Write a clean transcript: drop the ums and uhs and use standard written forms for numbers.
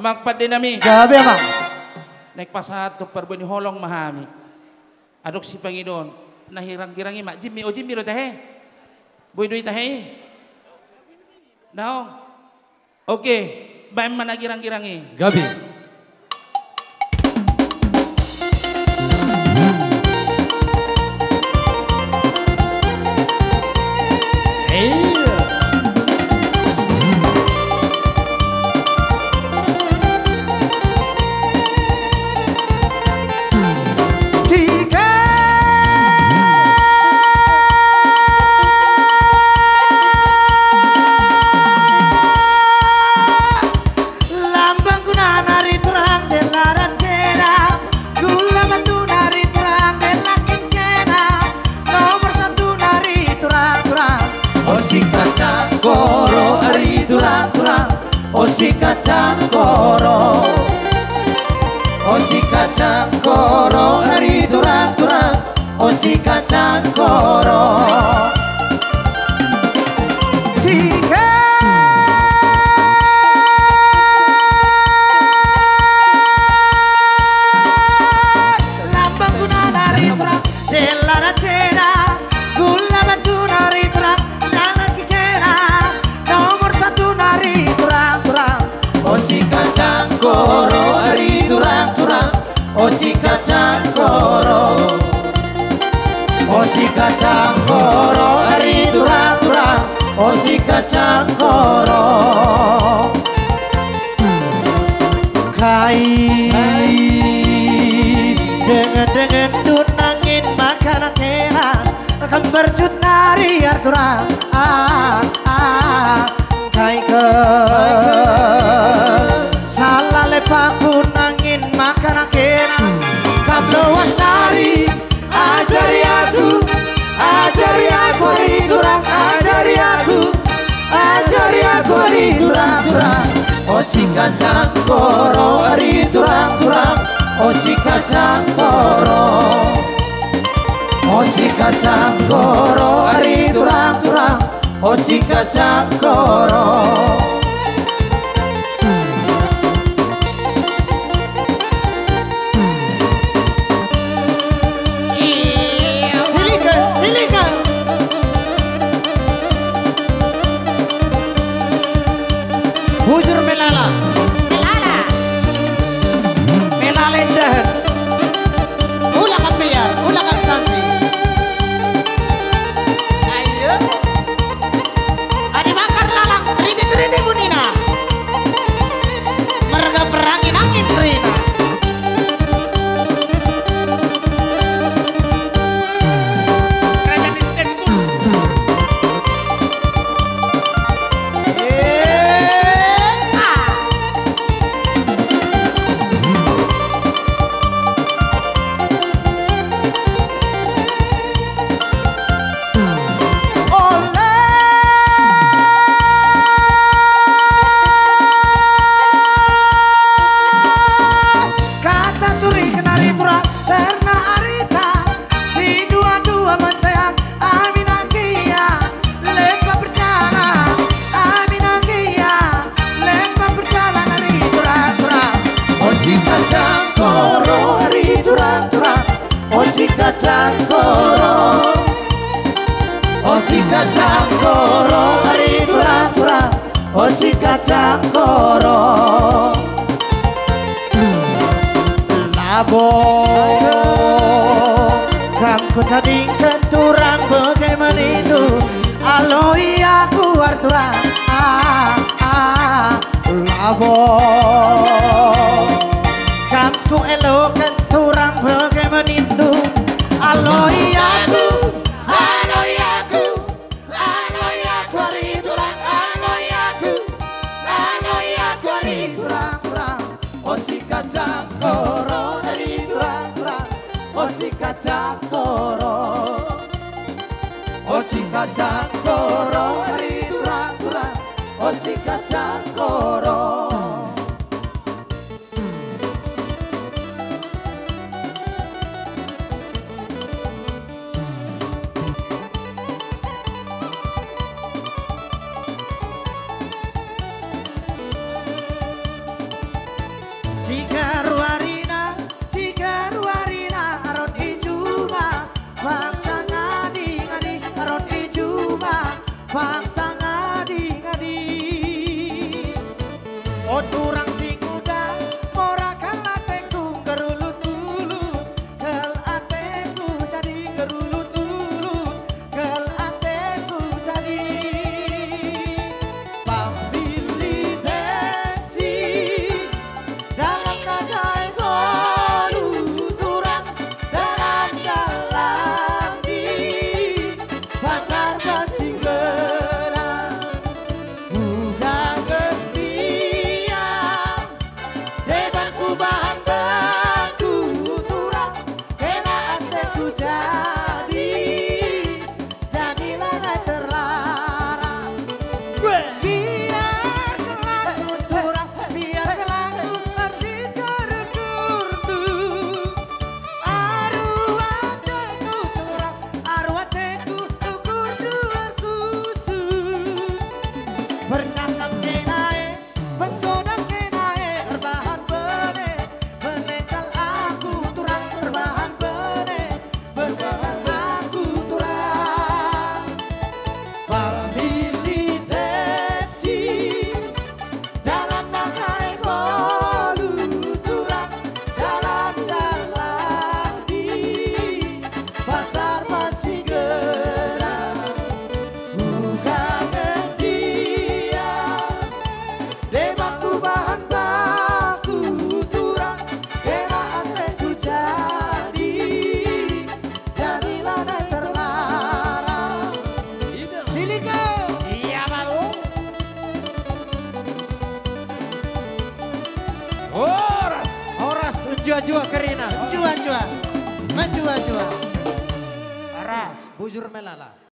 Amang padinami. Gabi amang. Nagpasato perbani holong mahami. Adok si Panginoon. Nahirang-kirangi mak. Jimmy o Jimmy ro tahe. Boy doy tahe. Naong. Okay. Baim managirang-kirangi. Gabi. Osi kacang koro, osi kacang koro, ari durang-durang, osi kacang koro. Tiga lambang guna dari durang, delara cera, gula batu dari durang, jangan kikera, nomor satu dari durang-durang. Osi kacang koro, ari durang-durang, osi kacang koro, osi kacang koro, ari durang-durang, osi kacang koro. Kai dengan dunangin makanan enak, akan berjut nari arturang. Kai ke salah lepaku nangin makanan enak, kam lewas nari. Ajari aku hari durang, ajari aku hari durang-durang. Osi kacang koro, hari durang-durang, osi kacang koro, osi kacang koro, hari durang-durang, osi kacang koro. Bujur melala, melala indah. Ulah kampian, ulah kamsansi. Ayo, adi bakar lalang, teridi bunina. Merga berangin angin terina. Kacang koro, osi kacang koro, hari durang-durang, osi kacang koro. Labo, kamu tadi keturang bagaimana itu? Aloi aku arturang, labo, kamu elo keturang bagaimana itu? Aloi aku hari durang, hari durang-durang, osi kacang koro, hari durang-durang, osi kacang koro, osi kacang koro, hari durang-durang, osi kacang koro. Jika ruarina aron ijuma bangsa ngadi aron ijuma bangsa ngadi oh turang sing udah ora kalateku gerulut-ulut gel ateku jadi gerulut-ulut gel ateku jadi pamili desi dalam nagai golu turang dalam jalan di pasar Basinggerang buka getian debanku bahan baku turang kena anteku jadilah naik terlarang biar kelaku turang biar kelaku terjit kurdu arwateku turang arwateku kurdu arkusu bercakap kenae menggodang kenae berbahan bene menekal aku turang berbahan bene berbahan aku turang pamili desi dalam nakai golu turang dalam jalan di pasar Basinggerang buka getian debanku bahan baku turang kena anteku jadilah naik terlarang Siliko iya mau Horas menjua-jua kerina. menjua-jua Aras bujur melala.